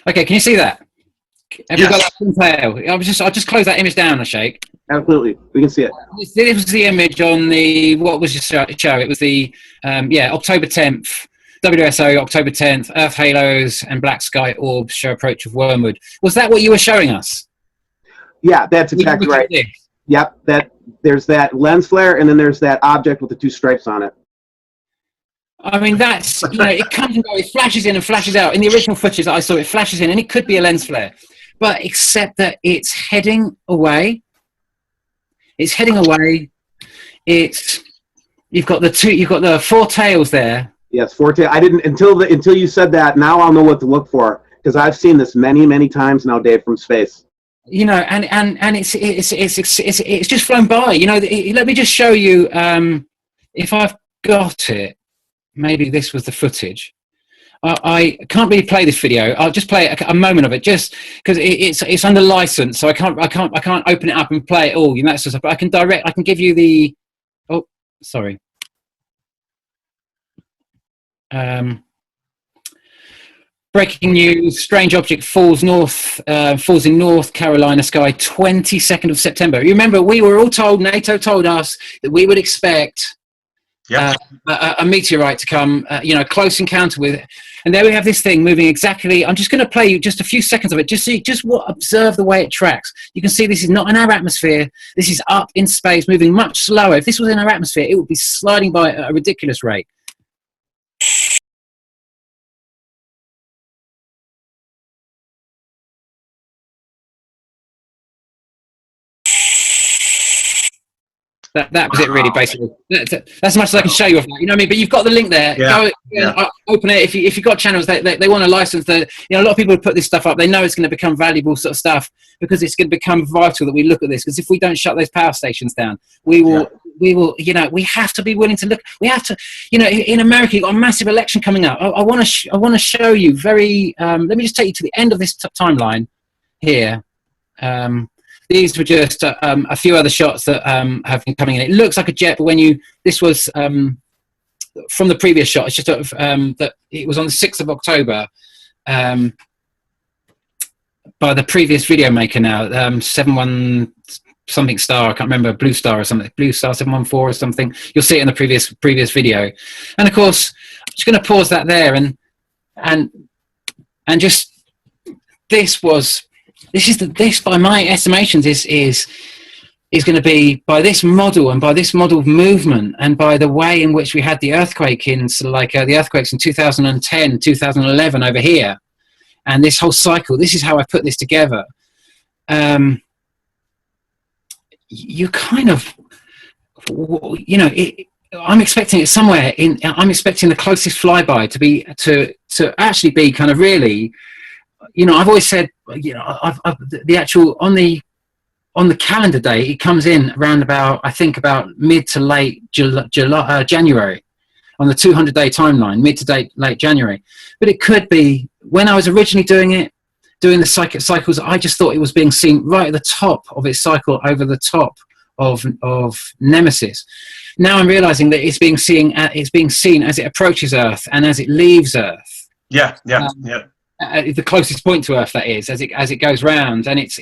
Okay, can you see that? Have you got Yes. that tail? I'll just close that image down a shake. Absolutely. We can see it. This was the image on the, what was your show? It was the, October 10th, WSO, October 10th, Earth Halos and Black Sky Orbs show approach of Wormwood. Was that what you were showing us? Yeah, that's exactly right. Yep, there's that lens flare, and then there's that object with the two stripes on it. I mean, that's, it comes and goes, it flashes in and flashes out. In the original footage that I saw, it flashes in, and it could be a lens flare. But except that it's heading away. It's heading away. You've got the four tails there. Yes, four tails. I didn't until you said that. Now I'll know what to look for, because I've seen this many times now, Dave, from space. And it's just flown by. Let me just show you. If I've got it, maybe this was the footage. I can't really play this video. I'll just play a moment of it, just because it's under license, so I can't open it up and play it all. That's just, but I can give you the. Oh, sorry. Breaking news: strange object falls in North Carolina sky, 22nd of September. You remember, we were all told, NATO told us that we would expect a meteorite to come, close encounter with, and there we have this thing moving exactly. I'm just going to play you just a few seconds of it. Observe the way it tracks. You can see this is not in our atmosphere. This is up in space, moving much slower. If this was in our atmosphere, it would be sliding by at a ridiculous rate. That was it, really, basically. That's as much as I can show you of that. You know what I mean? But you've got the link there. Yeah. Go open it. If you've got channels, they want to license the. A lot of people put this stuff up. They know it's going to become valuable sort of stuff, because it's going to become vital that we look at this. Because if we don't shut those power stations down, we will. We have to be willing to look. We have to. In America, you've got a massive election coming up. I want to show you very. Let me just take you to the end of this timeline here. These were just a few other shots that have been coming in. It looks like a jet, but this was from the previous shot. It's just that it was on the 6th of October by the previous video maker now, 71 something star. I can't remember, Blue Star or something, Blue Star 714 or something. You'll see it in the previous video. And of course, I'm just going to pause that there and just this by my estimations is going to be, by this model and by this model of movement and by the way in which we had the earthquake in the earthquakes in 2010, 2011 over here, and this whole cycle. This is how I put this together. You kind of, I'm expecting it somewhere in. I'm expecting the closest flyby to actually be kind of really. I've always said, the actual on the calendar day, it comes in around about mid to late January, on the 200-day timeline, mid to late January. But it could be, when I was originally doing the cycles, I just thought it was being seen right at the top of its cycle, over the top of Nemesis. Now I'm realizing that it's being seen as it approaches Earth and as it leaves Earth. Yeah. The closest point to Earth, that is, as it goes round, and it's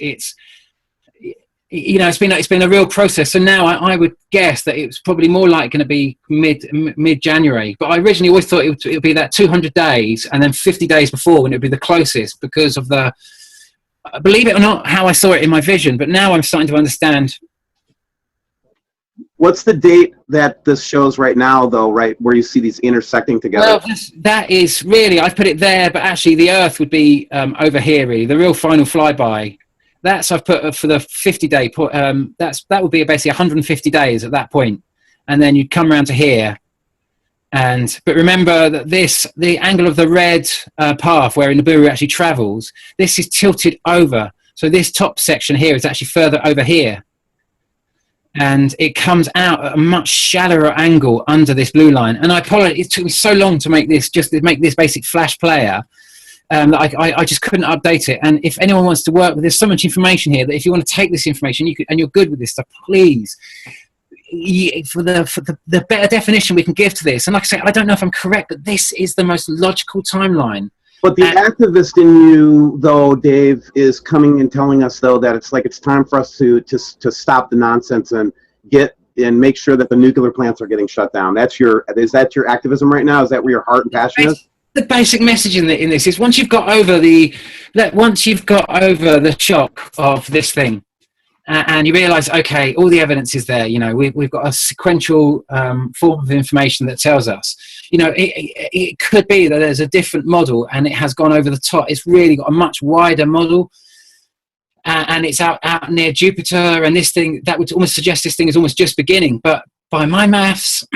been a real process. So now I would guess that it's probably more like going to be mid January. But I originally always thought it would be that 200 days and then 50 days before when it would be the closest, because of the, believe it or not, how I saw it in my vision. But now I'm starting to understand. What's the date that this shows right now, though, right, where you see these intersecting together? Well, that is really, I've put it there, but actually the Earth would be over here, really. The real final flyby. I've put for the 50-day, that would be basically 150 days at that point. And then you'd come around to here. But remember that the angle of the red path where Nibiru actually travels, this is tilted over. So this top section here is actually further over here. And it comes out at a much shallower angle under this blue line. And I apologize, it took me so long to make this basic flash player that I just couldn't update it. And if anyone wants to work with, there's so much information here that if you want to take this information, and you're good with this stuff, please, for the better definition we can give to this. And like I say, I don't know if I'm correct, but this is the most logical timeline But the activist in you, though, Dave, is coming and telling us, though, that it's time for us to stop the nonsense and make sure that the nuclear plants are getting shut down. Is that your activism right now? Is that where your heart and passion is? The basic message in this is once you've got over the shock of this thing, and you realise, okay, all the evidence is there. We've got a sequential form of information that tells us. It could be that there's a different model, and it has gone over the top. It's really got a much wider model, and it's out near Jupiter. And this thing that would almost suggest this thing is almost just beginning. But by my maths,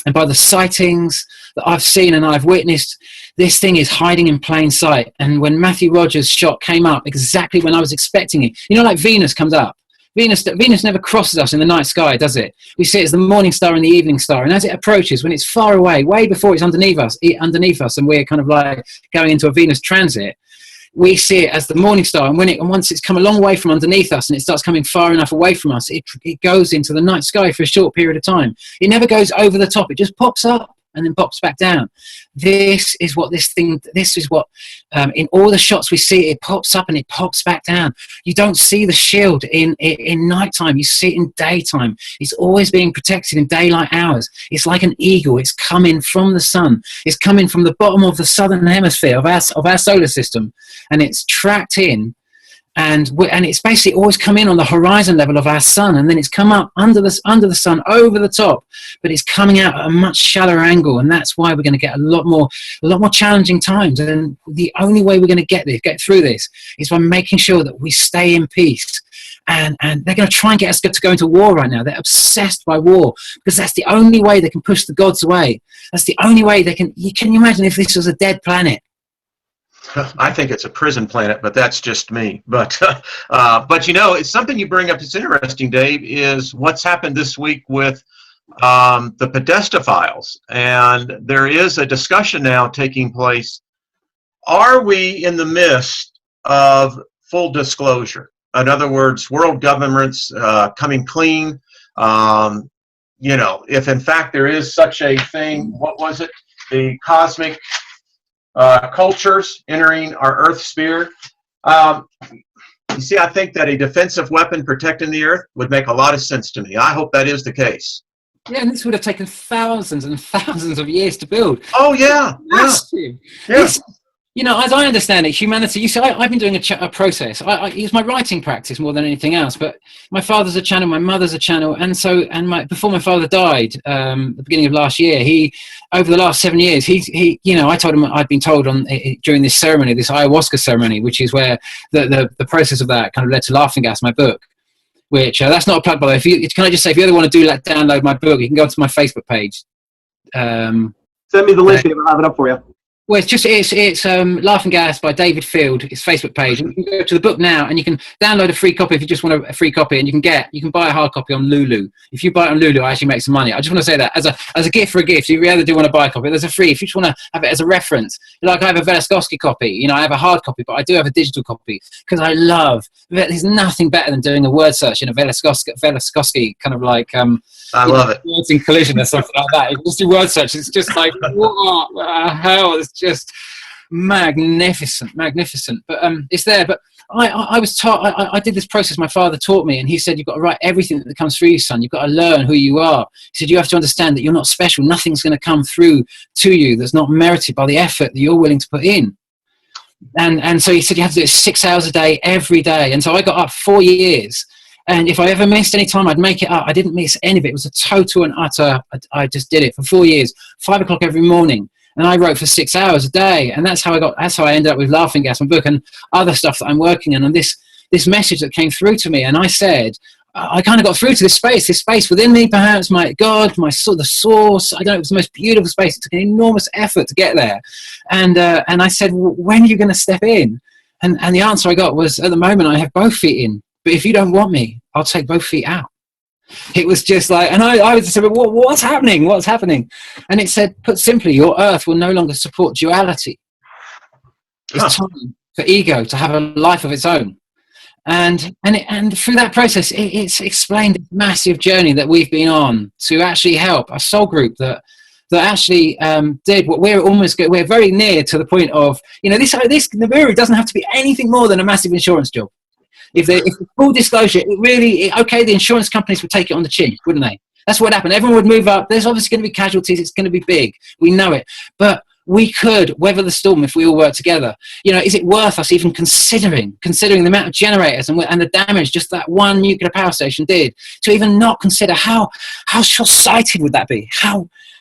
and by the sightings that I've seen and I've witnessed, this thing is hiding in plain sight. And when Matthew Rogers' shot came up exactly when I was expecting it, like Venus comes up. Venus never crosses us in the night sky, does it? We see it as the morning star and the evening star. And as it approaches, when it's far away, way before it's underneath us, and we're kind of like going into a Venus transit, we see it as the morning star. And once it's come a long way from underneath us and it starts coming far enough away from us, it goes into the night sky for a short period of time. It never goes over the top. It just pops up and then pops back down. This is what in all the shots we see, it pops up and it pops back down. You don't see the shield in nighttime. You see it in daytime. It's always being protected in daylight hours. It's like an eagle. It's coming from the sun. It's coming from the bottom of the southern hemisphere of our solar system, and it's tracked in. And it's basically always come in on the horizon level of our sun, and then it's come up under the sun, over the top, but it's coming out at a much shallower angle, and that's why we're going to get a lot more challenging times. And the only way we're going to get through this is by making sure that we stay in peace. And they're going to try and get us to go into war right now. They're obsessed by war because that's the only way they can push the gods away. That's the only way they can. Can you imagine if this was a dead planet? I think it's a prison planet, but that's just me. But it's something you bring up that's interesting, Dave, is what's happened this week with the Podesta files. And there is a discussion now taking place. Are we in the midst of full disclosure? In other words, world governments coming clean? If in fact there is such a thing, what was it? The cosmic cultures entering our Earth sphere. You see, I think that a defensive weapon protecting the Earth would make a lot of sense to me. I hope that is the case. Yeah, and this would have taken thousands and thousands of years to build. Oh, yeah. Massive. Yeah. As I understand it, humanity, you see, I've been doing a process. I use my writing practice more than anything else, but my father's a channel, my mother's a channel, before my father died, at the beginning of last year, over the last 7 years, I told him I'd been told during this ceremony, this ayahuasca ceremony, which is where the process of that kind of led to Laughing Gas, my book, which, that's not a plug, by the way. Can I just say, if you ever want to download my book, you can go to my Facebook page. Send me the link, I'll have it up for you. Well, it's Laughing Gas by David Field, his Facebook page. And you can go to the book now and you can download a free copy if you just want a free copy, and you can buy a hard copy on Lulu. If you buy it on Lulu, I actually make some money. I just want to say that as a gift for a gift, you really do want to buy a copy. There's a free, if you just want to have it as a reference. Like I have a Veliskowski copy, I have a hard copy, but I do have a digital copy because there's nothing better than doing a word search in a Veliskowski kind of like, I love it. Words in collision or something like that. You can just do word search. It's just like, what the hell? It's just magnificent. But it's there. But I was taught. I did this process. My father taught me, and he said, "You've got to write everything that comes through you, son. You've got to learn who you are." He said, "You have to understand that you're not special. Nothing's going to come through to you that's not merited by the effort that you're willing to put in." And so he said, "You have to do it 6 hours a day, every day." And so I got up 4 years. And if I ever missed any time, I'd make it up. I didn't miss any of it. It was a total and utter, I just did it for 4 years, 5 o'clock every morning. And I wrote for 6 hours a day. And that's how I ended up with Laughing Gas, my book, and other stuff that I'm working on. And this message that came through to me. And I said, I kind of got through to this space within me, perhaps my God, the source. I don't know, it was the most beautiful space. It took an enormous effort to get there. And I said, when are you going to step in? And the answer I got was, at the moment, I have both feet in. But if you don't want me, I'll take both feet out. It was just like, and I was just saying, what's happening? What's happening? And it said, put simply, your Earth will no longer support duality. It's time for ego to have a life of its own. And through that process, it's explained the massive journey that we've been on to actually help a soul group that that actually did what we're very near to the point of, this Nibiru doesn't have to be anything more than a massive insurance job. If the full disclosure, the insurance companies would take it on the chin, wouldn't they? That's what happened. Everyone would move up. There's obviously going to be casualties. It's going to be big. We know it. But we could weather the storm if we all work together. Is it worth us even considering the amount of generators and the damage just that one nuclear power station did, to even not consider how short-sighted would that be?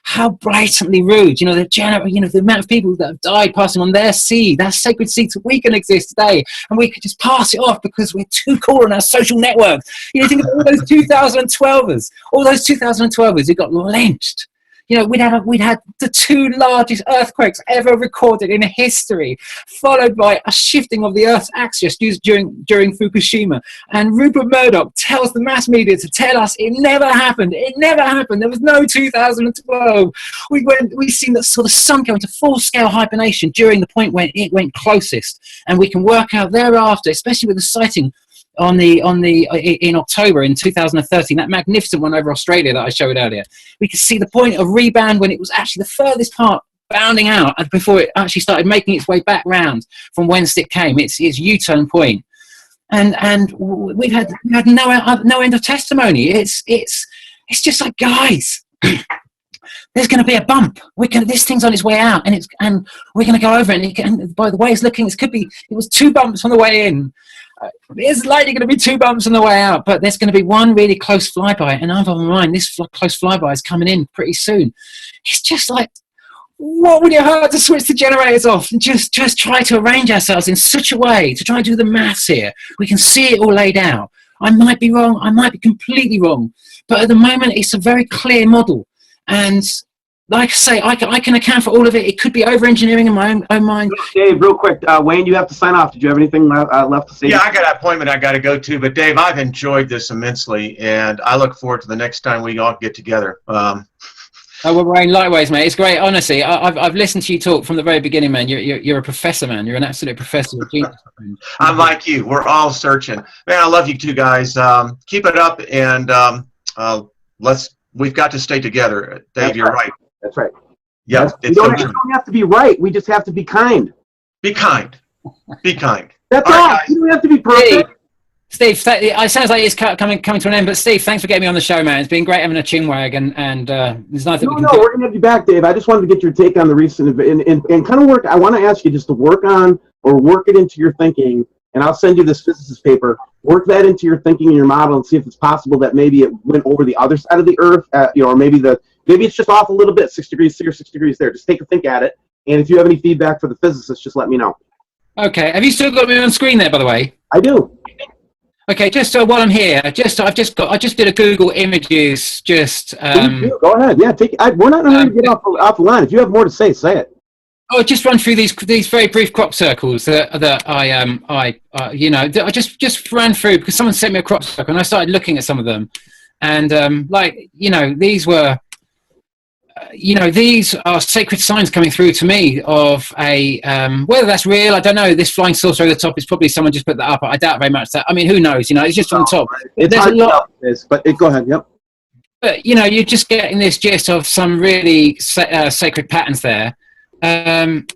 How blatantly rude, the amount of people that have died passing on their seed, that sacred seed, so we can exist today, and we could just pass it off because we're too cool on our social networks. Think of all those 2012ers who got lynched. We'd had the 2 largest earthquakes ever recorded in history, followed by a shifting of the Earth's axis during Fukushima. And Rupert Murdoch tells the mass media to tell us it never happened. It never happened. There was no 2012. We've seen that sort of sun go into full-scale hibernation during the point when it went closest, and we can work out thereafter, especially with the sighting in October in 2013, that magnificent one over Australia that I showed earlier. We could see the point of rebound when it was actually the furthest part bounding out before it actually started making its way back round from whence it came, its U-turn point. And we've had no end of testimony. It's just like, guys, there's going to be a bump. This thing's on its way out, and we're going to go over it. And by the way it's looking, it was 2 bumps on the way in. There's likely going to be 2 bumps on the way out, but there's going to be one really close flyby, and I'm on mine. This close flyby is coming in pretty soon. It's just like, what would it hurt to switch the generators off and just try to arrange ourselves in such a way to try and do the maths here? We can see it all laid out. I might be wrong. I might be completely wrong, but at the moment it's a very clear model. And like I say, I can account for all of it. It could be over-engineering in my own mind. Dave, real quick, Wayne, you have to sign off. Did you have anything left to say? Yeah, I got an appointment I got to go to. But, Dave, I've enjoyed this immensely, and I look forward to the next time we all get together. Oh, well, Wayne, likewise, mate. It's great. Honestly, I've listened to you talk from the very beginning, man. You're a professor, man. You're an absolute professor. I'm like you. We're all searching. Man, I love you two guys. Keep it up, and we've got to stay together. Dave, you're right. That's right. Yeah, we don't have to be right. We just have to be kind. Be kind. Be kind. That's all. You don't have to be perfect. Steve, it sounds like it's coming to an end, but Steve, thanks for getting me on the show, man. It's been great having a chinwag, and there's nothing we can do. We're going to have you back, Dave. I just wanted to get your take on the recent and kind of work. I want to ask you just to work it into your thinking, and I'll send you this physicist paper. Work that into your thinking and your model and see if it's possible that maybe it went over the other side of the Earth, or maybe it's just off a little bit, 6 degrees here, 6 degrees there. Just take a think at it, and if you have any feedback for the physicists, just let me know. Okay. Have you still got me on screen there, by the way? I do. Okay, just while I'm here, I just did a Google Images. Go ahead. Yeah, we're not in a hurry to get off the line. If you have more to say it. Oh, just run through these very brief crop circles that I just ran through because someone sent me a crop circle and I started looking at some of them, and these were. These are sacred signs coming through to me of a whether that's real, I don't know. This flying saucer over the top is probably someone just put that up. I doubt very much that. I mean, who knows? It's just on top. It's hard to tell this, but go ahead. Yep. But you're just getting this gist of some really sacred patterns there. I'm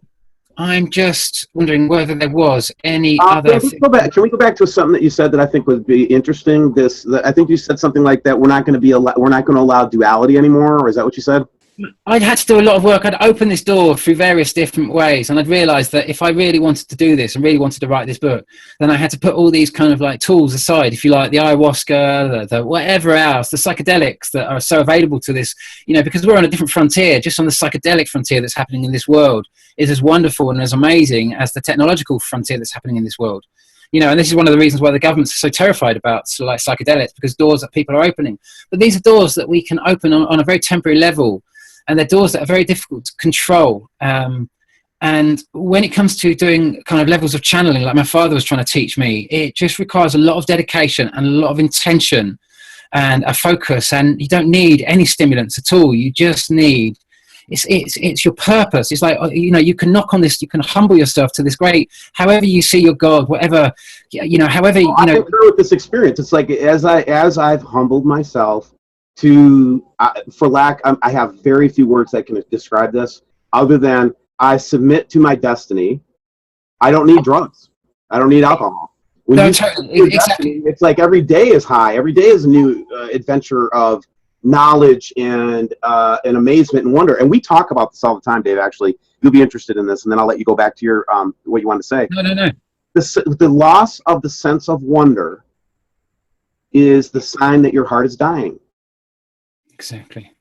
just wondering whether there was any other. Can we go back to something that you said that I think would be interesting? I think you said something like that. We're not going to allow duality anymore, or is that what you said? I'd had to do a lot of work. I'd open this door through various different ways, and I'd realised that if I really wanted to do this and really wanted to write this book, then I had to put all these kind of like tools aside, if you like, the ayahuasca, the whatever else, the psychedelics that are so available to this, because we're on a different frontier. Just on the psychedelic frontier that's happening in this world is as wonderful and as amazing as the technological frontier that's happening in this world. And this is one of the reasons why the governments are so terrified about psychedelics, because doors that people are opening. But these are doors that we can open on a very temporary level. And they're doors that are very difficult to control. And when it comes to doing kind of levels of channeling, like my father was trying to teach me, it just requires a lot of dedication and a lot of intention and a focus. And you don't need any stimulants at all. You just need, it's your purpose. It's like, you can knock on this, you can humble yourself to this great, however you see your God, whatever, however, I concur with this experience. It's like, as I've humbled myself to, for lack, I have very few words that can describe this other than I submit to my destiny. I don't need drugs. I don't need alcohol. When No, you totally, submit to your exactly. destiny, it's like every day is high. Every day is a new adventure of knowledge and amazement and wonder. And we talk about this all the time, Dave. Actually, you'll be interested in this, and then I'll let you go back to your what you want to say. No. The loss of the sense of wonder is the sign that your heart is dying. Exactly.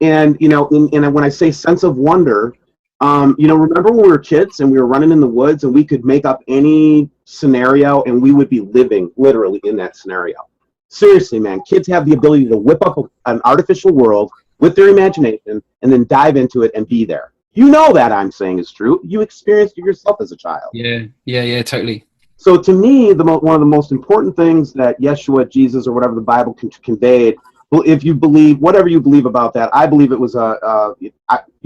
And and when I say sense of wonder, remember when we were kids and we were running in the woods and we could make up any scenario and we would be living literally in that scenario. Seriously, man, kids have the ability to whip up an artificial world with their imagination and then dive into it and be there. You know that I'm saying is true. You experienced it yourself as a child. Yeah, totally. So to me, one of the most important things that Yeshua, Jesus, or whatever the Bible conveyed, well, if you believe, whatever you believe about that, I believe it was you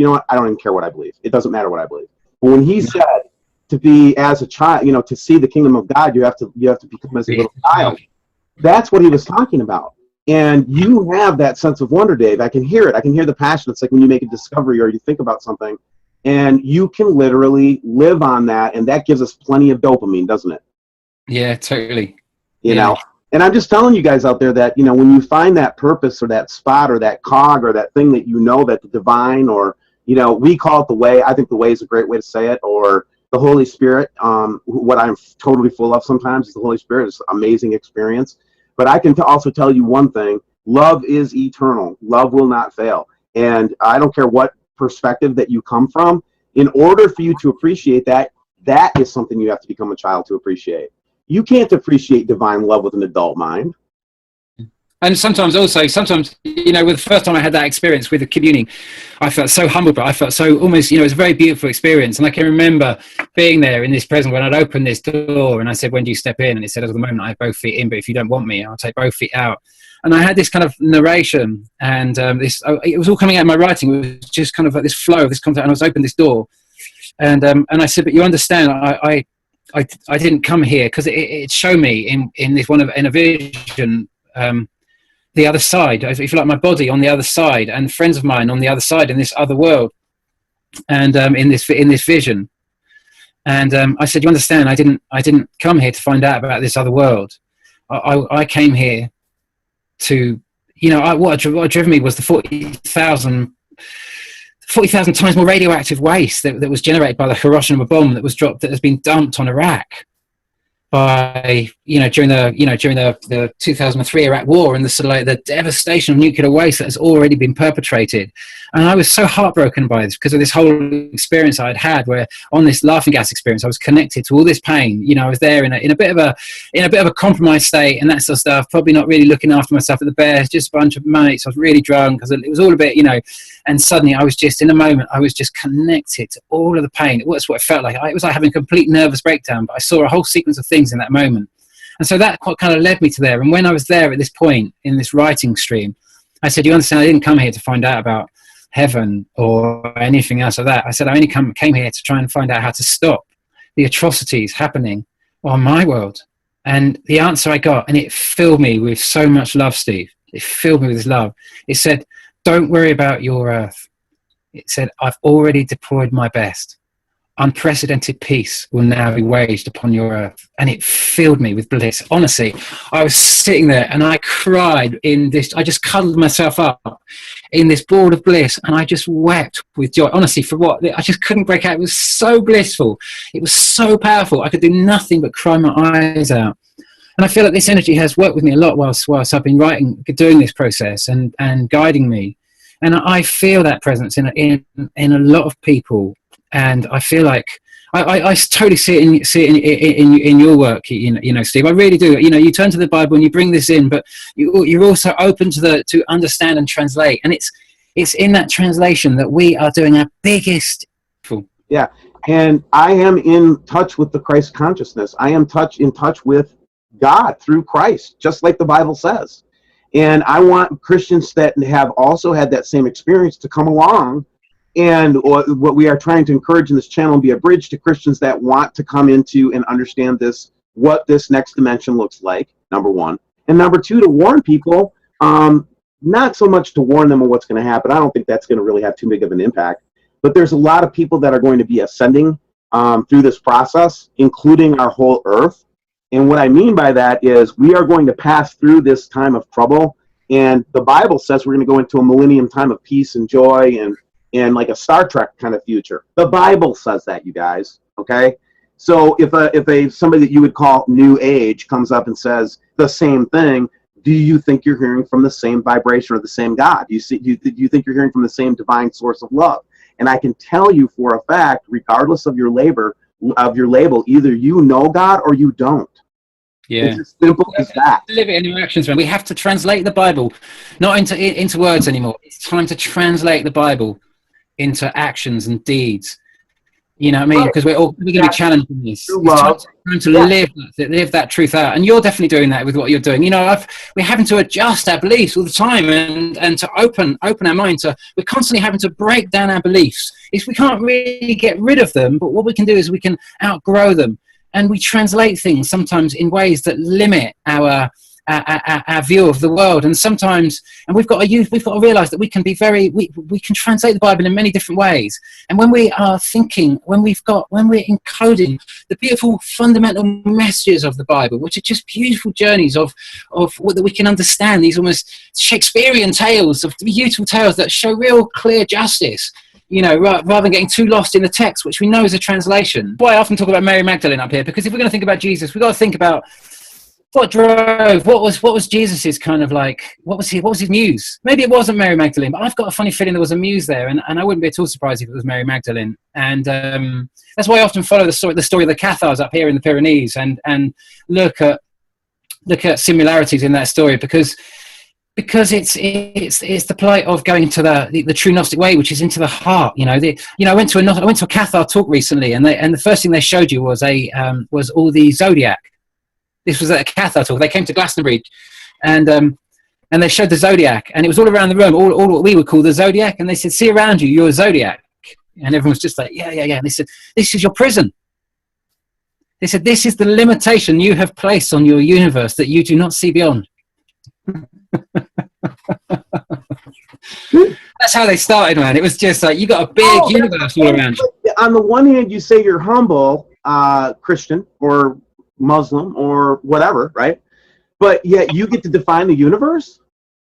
know what? I don't even care what I believe. It doesn't matter what I believe. But when he said to be as a child, to see the kingdom of God, you have to become as a little child. That's what he was talking about. And you have that sense of wonder, Dave. I can hear it. I can hear the passion. It's like when you make a discovery or you think about something, and you can literally live on that, and that gives us plenty of dopamine, doesn't it? Yeah, totally. You know. And I'm just telling you guys out there that, when you find that purpose or that spot or that cog or that thing that that the divine or, we call it the way. I think the way is a great way to say it, or the Holy Spirit. What I'm totally full of sometimes is the Holy Spirit. It's an amazing experience. But I can also tell you one thing. Love is eternal. Love will not fail. And I don't care what perspective that you come from. In order for you to appreciate that, that is something you have to become a child to appreciate. You can't appreciate divine love with an adult mind. And sometimes, with the first time I had that experience with the communing, I felt so humble, but I felt so almost, it was a very beautiful experience. And I can remember being there in this presence when I'd opened this door and I said, when do you step in? And it said, at the moment I have both feet in, but if you don't want me, I'll take both feet out. And I had this kind of narration and it was all coming out of my writing. It was just kind of like this flow of this content. And I was opened this door and I said, but you understand, I didn't come here because it showed me in a vision the other side, if you like, my body on the other side and friends of mine on the other side in this other world and in this vision. And I said, you understand, I didn't come here to find out about this other world. I came here to, what driven me was the 40,000 times more radioactive waste that was generated by the Hiroshima bomb that was dropped, that has been dumped on Iraq by during the 2003 Iraq war and the devastation of nuclear waste that has already been perpetrated. And I was so heartbroken by this because of this whole experience I had where on this laughing gas experience I was connected to all this pain. I was there in a bit of a compromised state and that sort of stuff, probably not really looking after myself at the best, just a bunch of mates. I was really drunk because it was all a bit, and suddenly I was just in a moment, I was just connected to all of the pain. It was what it felt like. It was like having a complete nervous breakdown, but I saw a whole sequence of things in that moment. And so that kind of led me to there. And when I was there at this point in this writing stream, I said, you understand, I didn't come here to find out about heaven or anything else like that. I said, I only came here to try and find out how to stop the atrocities happening on my world. And the answer I got, and it filled me with so much love, Steve. It filled me with this love. It said, don't worry about your earth. It said, I've already deployed my best. Unprecedented peace will now be waged upon your earth. And it filled me with bliss. Honestly, I was sitting there and I cried I just cuddled myself up in this ball of bliss and I just wept with joy. Honestly, for what? I just couldn't break out. It was so blissful. It was so powerful. I could do nothing but cry my eyes out. And I feel like this energy has worked with me a lot whilst I've been doing this process and guiding me. And I feel that presence in a lot of people. And I feel like I totally see it in your work, Steve. I really do. You turn to the Bible and you bring this in, but you're also open to understand and translate. And it's in that translation that we are doing our biggest. Yeah, and I am in touch with the Christ consciousness. I am in touch with God through Christ, just like the Bible says. And I want Christians that have also had that same experience to come along. And what we are trying to encourage in this channel and be a bridge to Christians that want to come into and understand what this next dimension looks like, number one. And number two, to warn people not so much to warn them of what's going to happen. I don't think that's going to really have too big of an impact. But there's a lot of people that are going to be ascending through this process, including our whole earth. And what I mean by that is we are going to pass through this time of trouble. And the Bible says we're going to go into a millennium time of peace and joy and like a Star Trek kind of future. The Bible says that, you guys. Okay. So if somebody that you would call New Age comes up and says the same thing, do you think you're hearing from the same vibration or the same God? Do you think you're hearing from the same divine source of love? And I can tell you for a fact, regardless of your label, either you know God or you don't. Yeah. It's as simple as that. Live it in your actions, man. We have to translate the Bible, not into words anymore. It's time to translate the Bible into actions and deeds. You know what I mean? Because we're going to be challenged in this. It's time to live that truth out. And you're definitely doing that with what you're doing. You know, we're having to adjust our beliefs all the time and to open our mind. We're constantly having to break down our beliefs. We can't really get rid of them, but what we can do is we can outgrow them. And we translate things sometimes in ways that limit our view of the world, and sometimes, and we've got to realize that we can translate the Bible in many different ways. And when we are thinking, when we're encoding the beautiful fundamental messages of the Bible, which are just beautiful journeys of that we can understand, these almost Shakespearean tales, of beautiful tales that show real clear justice, you know, rather than getting too lost in the text, which we know is a translation. Why I often talk about Mary Magdalene up here, because if we're going to think about Jesus, we've got to think about what was Jesus's kind of like, what was his muse? Maybe it wasn't Mary Magdalene, but I've got a funny feeling there was a muse there, and I wouldn't be at all surprised if it was Mary Magdalene. And that's why I often follow the story of the Cathars up here in the Pyrenees and look at similarities in that story, because it's the plight of going to the true Gnostic way, which is into the heart. You know, I went to a Cathar talk recently, and the first thing they showed you was all the zodiac. This was at a Cathar talk. They came to Glastonbury, and they showed the zodiac, and it was all around the room, all what we would call the zodiac. And they said, "See around you, you're a zodiac." And everyone was just like, "Yeah." And they said, "This is your prison." They said, "This is the limitation you have placed on your universe that you do not see beyond." That's how they started, man. It was just like, you got a big universe all around you. On the one hand, you say you're humble, Christian or Muslim or whatever, right? But yet you get to define the universe?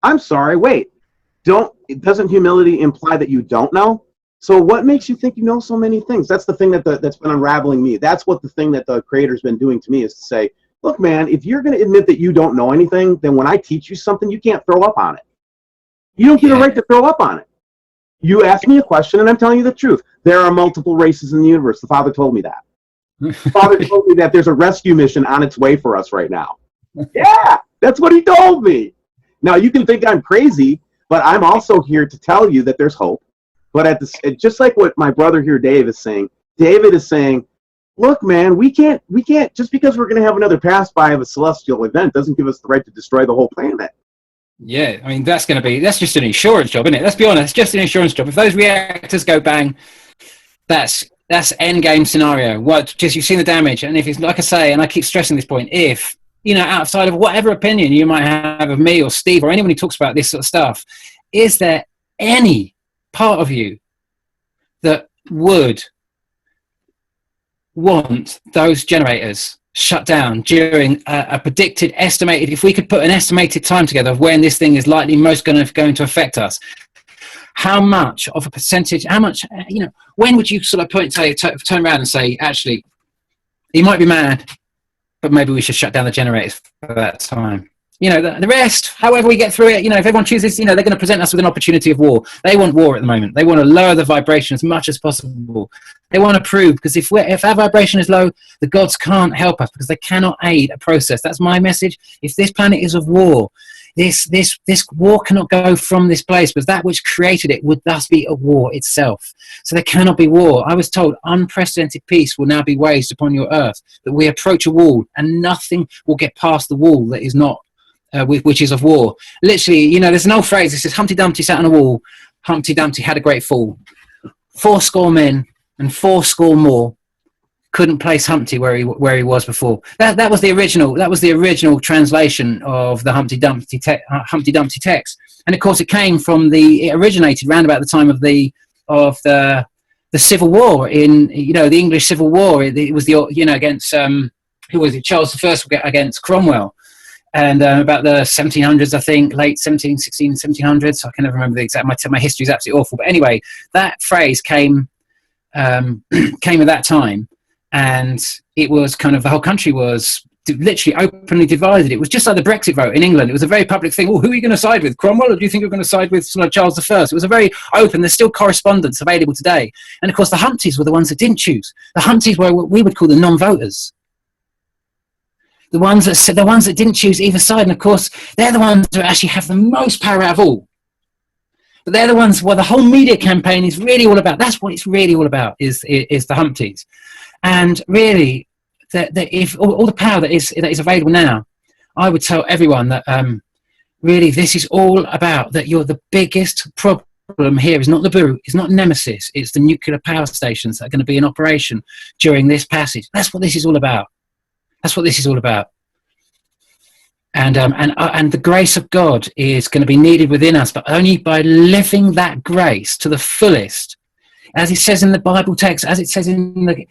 I'm sorry, wait. Doesn't humility imply that you don't know? So what makes you think you know so many things? That's the thing that's been unraveling me. That's what the thing that the Creator's been doing to me, is to say, look, man, if you're going to admit that you don't know anything, then when I teach you something, you can't throw up on it. You don't get a right to throw up on it. You ask me a question, and I'm telling you the truth. There are multiple races in the universe. The Father told me that. The Father told me that there's a rescue mission on its way for us right now. Yeah, that's what he told me. Now, you can think I'm crazy, but I'm also here to tell you that there's hope. But just like what my brother here, Dave, is saying, David is saying, look, man, we can't, just because we're going to have another pass by of a celestial event doesn't give us the right to destroy the whole planet. Yeah, I mean, that's just an insurance job, isn't it? Let's be honest, it's just an insurance job. If those reactors go bang, that's end game scenario. You've seen the damage. And if it's, like I say, and I keep stressing this point, if, you know, outside of whatever opinion you might have of me or Steve or anyone who talks about this sort of stuff, is there any part of you that would want those generators shut down during a predicted, estimated, if we could put an estimated time together of when this thing is likely most going to affect us, how much of a percentage, how much, you know, when would you sort of turn around and say, actually, he might be mad, but maybe we should shut down the generators for that time? You know, the rest, however we get through it, you know, if everyone chooses, you know, they're going to present us with an opportunity of war. They want war at the moment. They want to lower the vibration as much as possible. They want to prove, because if our vibration is low, the gods can't help us because they cannot aid a process. That's my message. If this planet is of war, this war cannot go from this place, because that which created it would thus be a war itself. So there cannot be war. I was told unprecedented peace will now be waged upon your earth, that we approach a wall and nothing will get past the wall that is not, which is of war. Literally, you know, there's an old phrase that says, Humpty Dumpty sat on a wall, Humpty Dumpty had a great fall. 80 men and 80 more couldn't place Humpty where he was before. That was the original translation of the Humpty Dumpty text. And of course, it originated around about the time of the Civil War in the English Civil War. It was against who was it? Charles I against Cromwell. And about the 1700s, I think, late 1700s. I can never remember the exact. My history is absolutely awful. But anyway, that phrase came at that time, and it was kind of the whole country was literally openly divided. It was just like the Brexit vote in England. It was a very public thing. Well, who are you going to side with, Cromwell, or do you think you're going to side with Charles I? It was a very open. There's still correspondence available today. And of course, the Humptys were the ones that didn't choose. The Humptys were what we would call the non-voters. The ones that didn't choose either side, and of course, they're the ones that actually have the most power out of all. But they're the ones where the whole media campaign is really all about. That's what it's really all about. Is the Humptys, and really, that if all the power that is available now, I would tell everyone that really this is all about. That you're the biggest problem here is not Nibiru, it's not Nemesis, it's the nuclear power stations that are going to be in operation during this passage. That's what this is all about. That's what this is all about. And the grace of God is going to be needed within us, but only by living that grace to the fullest. As it says in the Bible text, as it says in the,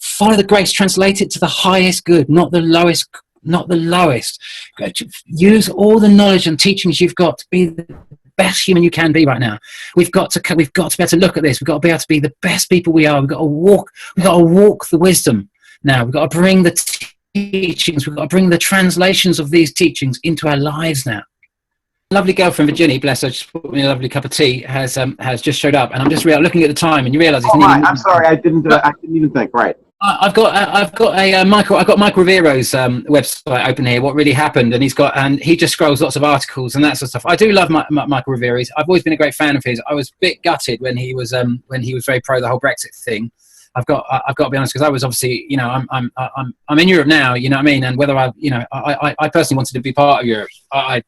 follow the grace, translate it to the highest good, not the lowest, not the lowest. Use all the knowledge and teachings you've got to be the best human you can be right now. We've got to be able to look at this. We've got to be able to be the best people we are. We've got to walk the wisdom. Now, we've got to bring the teachings, we've got to bring the translations of these teachings into our lives now. Lovely girl from Virginia, bless her, just put me a lovely cup of tea, has just showed up, and I'm just looking at the time, and you realise it's I'm sorry, I didn't even think. Right. I've got Michael Rivero's website open here. What really happened, and he just scrolls lots of articles and that sort of stuff. I do love Michael Rivero. I've always been a great fan of his. I was a bit gutted when he was very pro the whole Brexit thing. I've got to be honest, because I was obviously, I'm in Europe now, you know what I mean, and whether I personally wanted to be part of Europe. I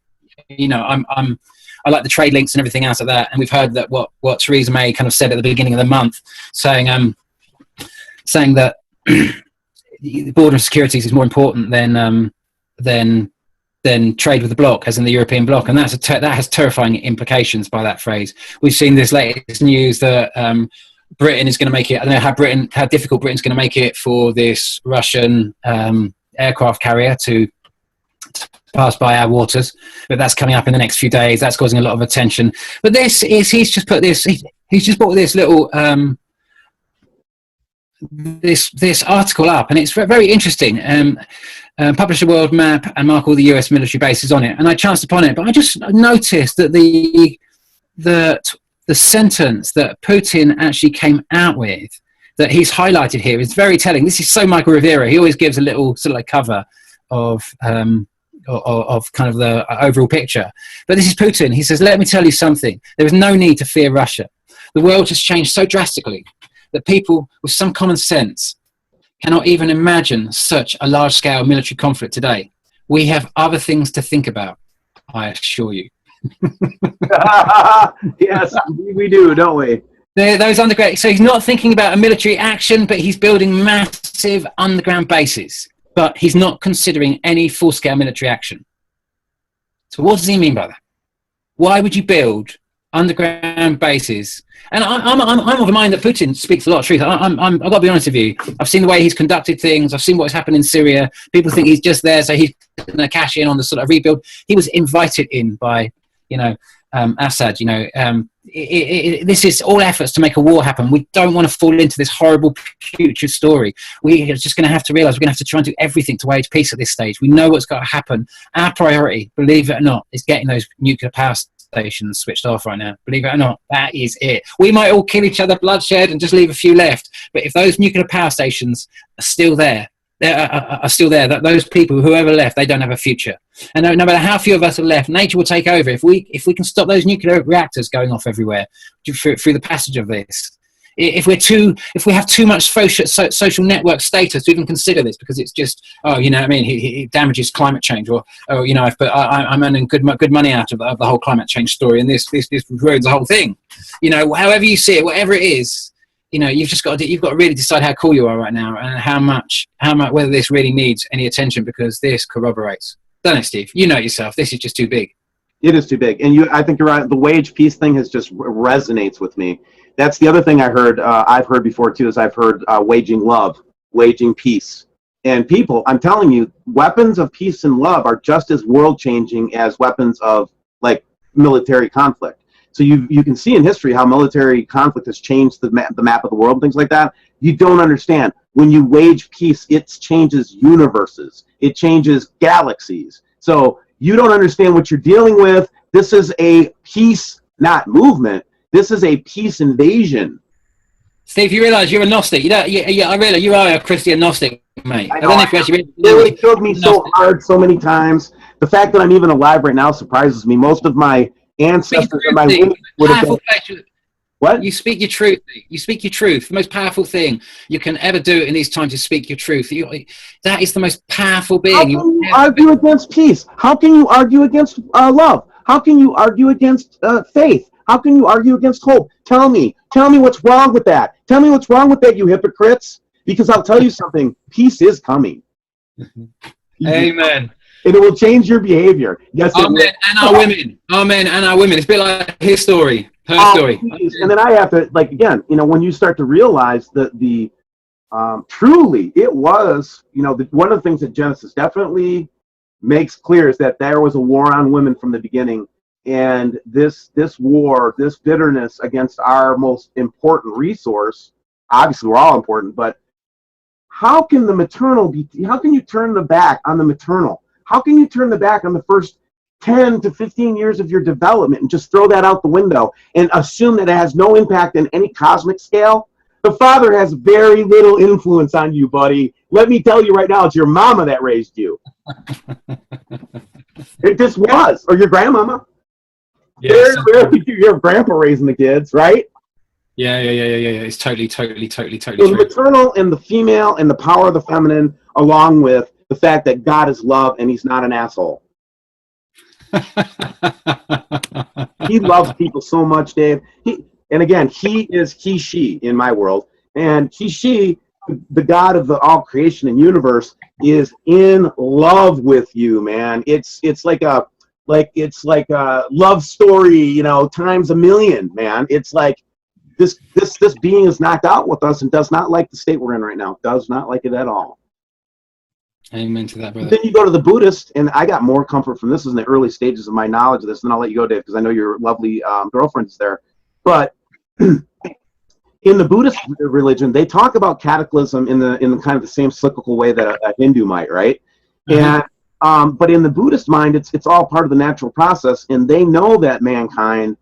like the trade links and everything else like that, and we've heard that what Theresa May kind of said at the beginning of the month, saying that the border and securities is more important than trade with the bloc, as in the European bloc, and that has terrifying implications by that phrase. We've seen this latest news that Britain is going to make it. I don't know how difficult Britain's going to make it for this Russian aircraft carrier to pass by our waters, but that's coming up in the next few days. That's causing a lot of attention. But he's just brought this little this article up, and it's very interesting. Publish a world map and mark all the US military bases on it. And I chanced upon it, but I just noticed that the sentence that Putin actually came out with, that he's highlighted here, is very telling. This is so Michael Rivera. He always gives a little sort of like cover of kind of the overall picture. But this is Putin. He says, "Let me tell you something. There is no need to fear Russia. The world has changed so drastically that people with some common sense cannot even imagine such a large-scale military conflict today. We have other things to think about, I assure you." Yes, we do, don't we? Those underground. So he's not thinking about a military action, but he's building massive underground bases. But he's not considering any full-scale military action. So what does he mean by that? Why would you build underground bases? And I'm of the mind that Putin speaks a lot of truth. I've got to be honest with you. I've seen the way he's conducted things. I've seen what's happened in Syria. People think he's just there, so he's going to cash in on the sort of rebuild. He was invited in by, Assad. This is all efforts to make a war happen. We don't want to fall into this horrible future story. We're just going to have to realise we're going to have to try and do everything to wage peace at this stage. We know what's got to happen. Our priority, believe it or not, is getting those nuclear power stations switched off right now. Believe it or not, that is it. We might all kill each other, bloodshed, and just leave a few left. But if those nuclear power stations are still there, that those people, whoever left, they don't have a future. And no matter how few of us are left, nature will take over. If we can stop those nuclear reactors going off everywhere through the passage of this, if we have too much social network status to even consider this, because it's just, it damages climate change, or I'm earning good money out of the whole climate change story, and this ruins the whole thing. However you see it, whatever it is, you've just got to really decide how cool you are right now, and how much, whether this really needs any attention, because this corroborates. Don't it, Steve? You know it yourself. This is just too big. It is too big, and I think you're right. The wage peace thing has just resonates with me. That's the other thing I heard. I've heard before too. Is I've heard waging love, waging peace, and people. I'm telling you, weapons of peace and love are just as world changing as weapons of like military conflict. So you can see in history how military conflict has changed the map of the world, and things like that. You don't understand. When you wage peace, it changes universes. It changes galaxies. So you don't understand what you're dealing with. This is a peace, not movement. This is a peace invasion. Steve, you realize you're a Gnostic. I realize you are a Christian Gnostic, mate. I don't know if you actually really killed me so hard so many times. The fact that I'm even alive right now surprises me. Most of my ancestors and my would have been. What? You speak your truth. You speak your truth. The most powerful thing you can ever do in these times is speak your truth. That is the most powerful being. How can you argue against peace? How can you argue against love? How can you argue against faith? How can you argue against hope? Tell me what's wrong with that. Tell me what's wrong with that, you hypocrites. Because I'll tell you something. Peace is coming. Amen. And it will change your behavior. Yes, Amen. And our women. Amen. And our women. It's a bit like his story. Her story. And then I have to, like, again, when you start to realize that truly it was, one of the things that Genesis definitely makes clear is that there was a war on women from the beginning. And this war, this bitterness against our most important resource, obviously we're all important, but how can you turn the back on the maternal? How can you turn the back on the first 10 to 15 years of your development and just throw that out the window and assume that it has no impact in any cosmic scale? The father has very little influence on you, buddy. Let me tell you right now, it's your mama that raised you. It just was. Or your grandmama. Yes. Your grandpa raising the kids, right? Yeah. It's totally So true. the maternal and the female and the power of the feminine, along with the fact that God is love and he's not an asshole. He loves people so much, Dave. He is she in my world. And she, the God of the all creation and universe, is in love with you, man. It's like a love story, times a million, man. It's like this being is knocked out with us and does not like the state we're in right now. Does not like it at all. Amen to that, brother. Then you go to the Buddhist, and I got more comfort from this in the early stages of my knowledge of this. And I'll let you go, Dave, because I know your lovely girlfriend is there. But in the Buddhist religion, they talk about cataclysm in the kind of the same cyclical way that a Hindu might, right? Mm-hmm. And but in the Buddhist mind, it's all part of the natural process, and they know that mankind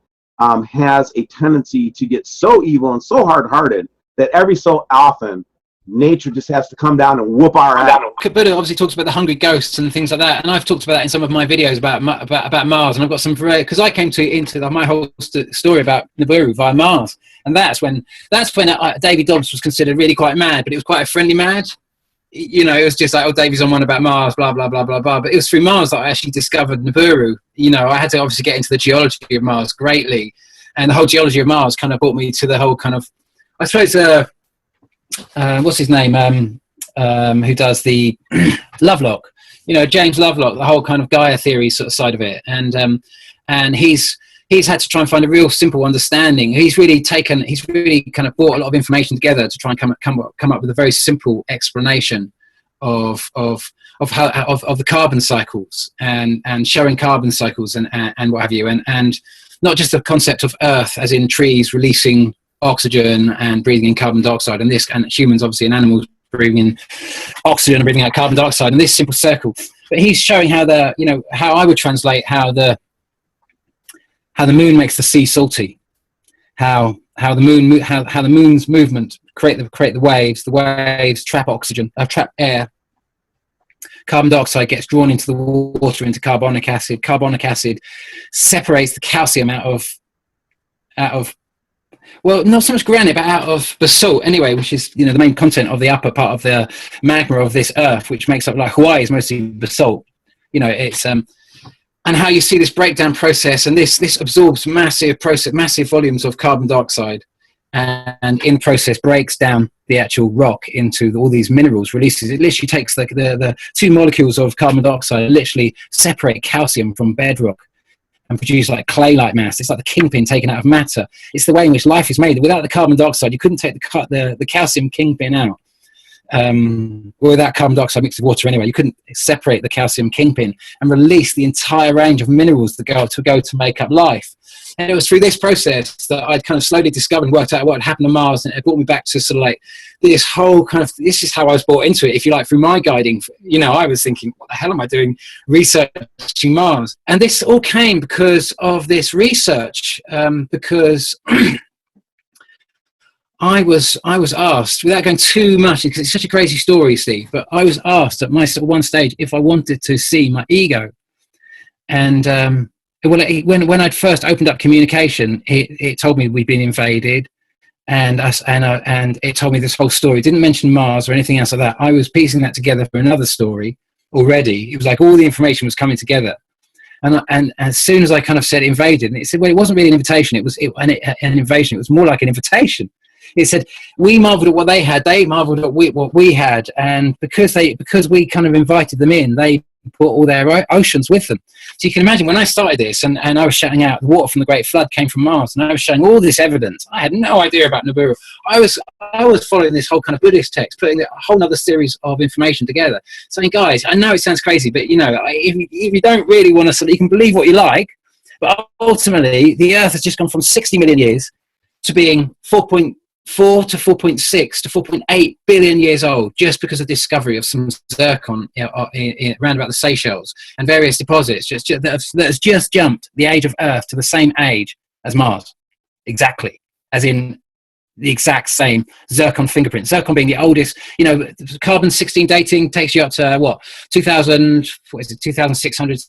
has a tendency to get so evil and so hard-hearted that every so often nature just has to come down and whoop our ass. Buddha obviously talks about the hungry ghosts and things like that, and I've talked about that in some of my videos about Mars, and I've got some because I came into my whole story about Nibiru via Mars, and that's when David Dobbs was considered really quite mad, but it was quite a friendly mad. It was just like, oh, Davey's on one about Mars, blah blah blah blah blah. But it was through Mars that I actually discovered Nibiru. I had to obviously get into the geology of Mars greatly, and the whole geology of Mars kind of brought me to the whole kind of, I suppose, what's his name? Who does the Lovelock? James Lovelock, the whole kind of Gaia theory sort of side of it, and he's had to try and find a real simple understanding. He's really kind of brought a lot of information together to try and come up with a very simple explanation of the carbon cycles and showing carbon cycles and what have you, and not just the concept of Earth as in trees releasing oxygen and breathing in carbon dioxide, and humans obviously and animals breathing in oxygen and breathing out carbon dioxide, and this simple circle. But he's showing how how I would translate how the moon makes the sea salty, how the moon's movement create the waves trap oxygen, trap air. Carbon dioxide gets drawn into the water into carbonic acid. Carbonic acid separates the calcium out of well, not so much granite, but out of basalt anyway, which is the main content of the upper part of the magma of this Earth, which makes up, like Hawaii is mostly basalt. It's and how you see this breakdown process, and this absorbs massive volumes of carbon dioxide, and in the process breaks down the actual rock into all these minerals, releases. It literally takes the two molecules of carbon dioxide, literally separate calcium from bedrock and produce like clay-like mass. It's like the kingpin taken out of matter. It's the way in which life is made. Without the carbon dioxide, you couldn't take the calcium kingpin out. Or without carbon dioxide mixed with water anyway, you couldn't separate the calcium kingpin and release the entire range of minerals that go to make up life. And it was through this process that I'd kind of slowly discovered and worked out what had happened to Mars, and it brought me back to sort of like this whole kind of, this is how I was brought into it, if you like, through my guiding. You know, I was thinking, what the hell am I doing researching Mars? And this all came because of this research, because I was asked, without going too much, because it's such a crazy story, Steve, but I was asked at my sort of one stage if I wanted to see my ego. And when I'd first opened up communication, it told me we'd been invaded, and it told me this whole story. It didn't mention Mars or anything else like that. I was piecing that together for another story already. It was like all the information was coming together. And as soon as I kind of said invaded, and it said, well, it wasn't really an invitation. It was an invasion. It was more like an invitation. It said, we marveled at what they had. They marveled at what we had. And because we kind of invited them in, they brought all their oceans with them. So you can imagine when I started this, and I was shouting out the water from the Great Flood came from Mars, and I was showing all this evidence. I had no idea about Nibiru. I was following this whole kind of Buddhist text, putting a whole other series of information together, saying, guys, I know it sounds crazy, but you know, if you don't really want to, you can believe what you like, but ultimately the Earth has just gone from 60 million years to being 4.4 to 4.6 to 4.8 billion years old, just because of the discovery of some zircon around about the Seychelles and various deposits that has just jumped the age of Earth to the same age as Mars, exactly, as in the exact same zircon fingerprint. Zircon being the oldest, you know, carbon-16 dating takes you up to what, 2,000, what is it, 2,600,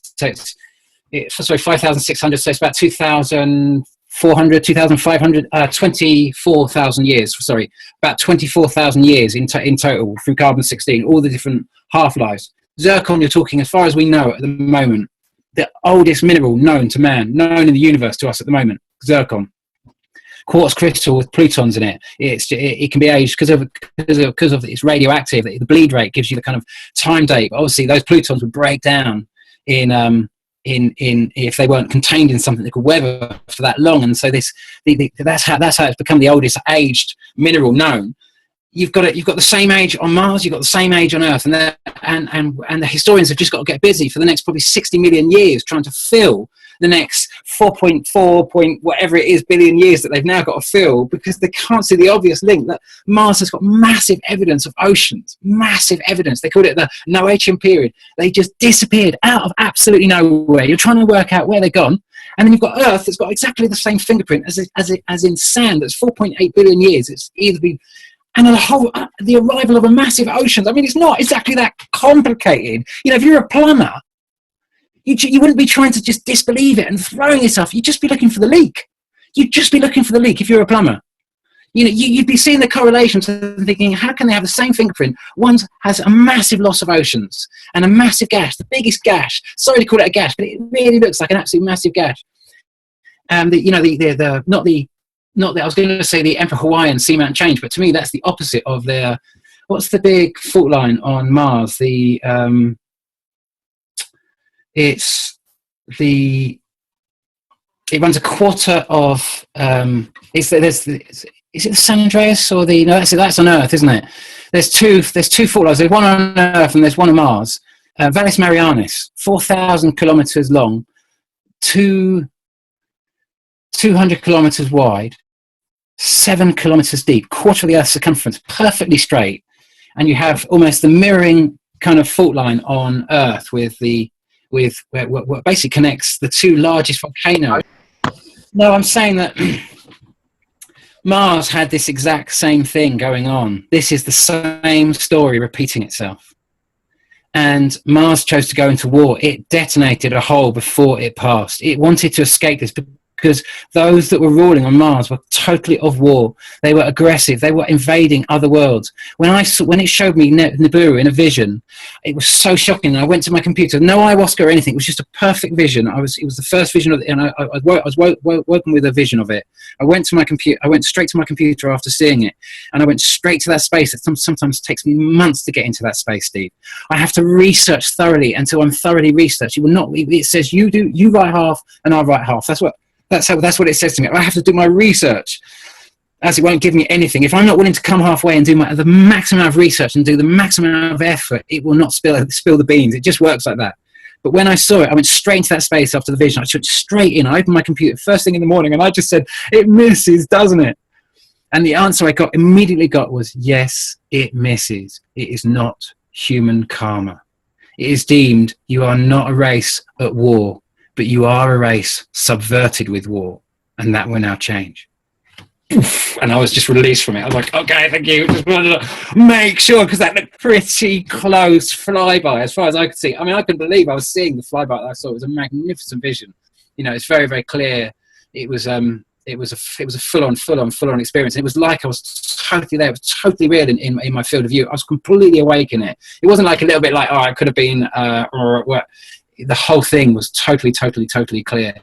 sorry, 5,600, so it's about 2,400, 2,500, 24,000 years, sorry, about 24,000 years in total through carbon-16, all the different half-lives. Zircon, you're talking, as far as we know at the moment, the oldest mineral known to man, known in the universe to us at the moment, zircon. Quartz crystal with plutons in it. It can be aged because of it's radioactive. The bleed rate gives you the kind of time date. Obviously, those plutons would break down in if they weren't contained in something that could weather for that long. And so that's how it's become the oldest aged mineral known. You've got the same age on Mars, you've got the same age on Earth, and the historians have just got to get busy for the next probably 60 million years trying to fill the next 4.4 point whatever it is billion years that they've now got to fill, because they can't see the obvious link that Mars has got massive evidence of oceans, massive evidence. They called it the Noachian period. They just disappeared out of absolutely nowhere. You're trying to work out where they're gone, and then you've got Earth that's got exactly the same fingerprint as in sand. That's 4.8 billion years. It's either been, and the arrival of a massive ocean. I mean, it's not exactly that complicated. You know, if you're a plumber, you wouldn't be trying to just disbelieve it and throwing it off. You'd just be looking for the leak. You'd just be looking for the leak if you're a plumber. You know, you'd be seeing the correlations and thinking, how can they have the same fingerprint? One has a massive loss of oceans and a massive gash, the biggest gash. Sorry to call it a gash, but it really looks like an absolute massive gash. I was going to say the Emperor Hawaiian seamount change, but to me that's the opposite of their. What's the big fault line on Mars? It runs a quarter of. Is it the San Andreas or the? No, that's on Earth, isn't it? There's two fault lines. There's one on Earth and there's one on Mars. Valles Marianis, 4,000 kilometers long, 200 kilometers wide, 7 kilometers deep, quarter of the Earth's circumference, perfectly straight, and you have almost the mirroring kind of fault line on Earth with what basically connects the two largest volcanoes. No, I'm saying that Mars had this exact same thing going on. This is the same story repeating itself. And Mars chose to go into war. It detonated a hole before it passed. It wanted to escape this because those that were ruling on Mars were totally of war. They were aggressive. They were invading other worlds. When it showed me Nibiru in a vision, it was so shocking. I went to my computer, no ayahuasca or anything. It was just a perfect vision. It was the first vision of it, and I was woken with a vision of it. I went to my computer. I went straight to my computer after seeing it, and I went straight to that space. It sometimes takes me months to get into that space, Steve. I have to research thoroughly until I'm thoroughly researched. It will not. It says you write half and I write half. That's what it says to me. I have to do my research, as it won't give me anything. If I'm not willing to come halfway and do the maximum amount of research and do the maximum amount of effort, it will not spill the beans. It just works like that. But when I saw it, I went straight into that space after the vision. I went straight in. I opened my computer first thing in the morning, and I just said, "It misses, doesn't it?" And the answer I immediately got was, yes, it misses. It is not human karma. It is deemed you are not a race at war, but you are a race subverted with war, and that will now change. And I was just released from it. I was like, okay, thank you. Just wanted to make sure, because that looked pretty close flyby as far as I could see. I mean, I couldn't believe I was seeing the flyby that I saw. It was a magnificent vision. You know, it's very, very clear. It was a full-on experience. It was like I was totally there. It was totally real in my field of view. I was completely awake in it. It wasn't like a little bit like, oh, it could have been, or what. The whole thing was totally clear.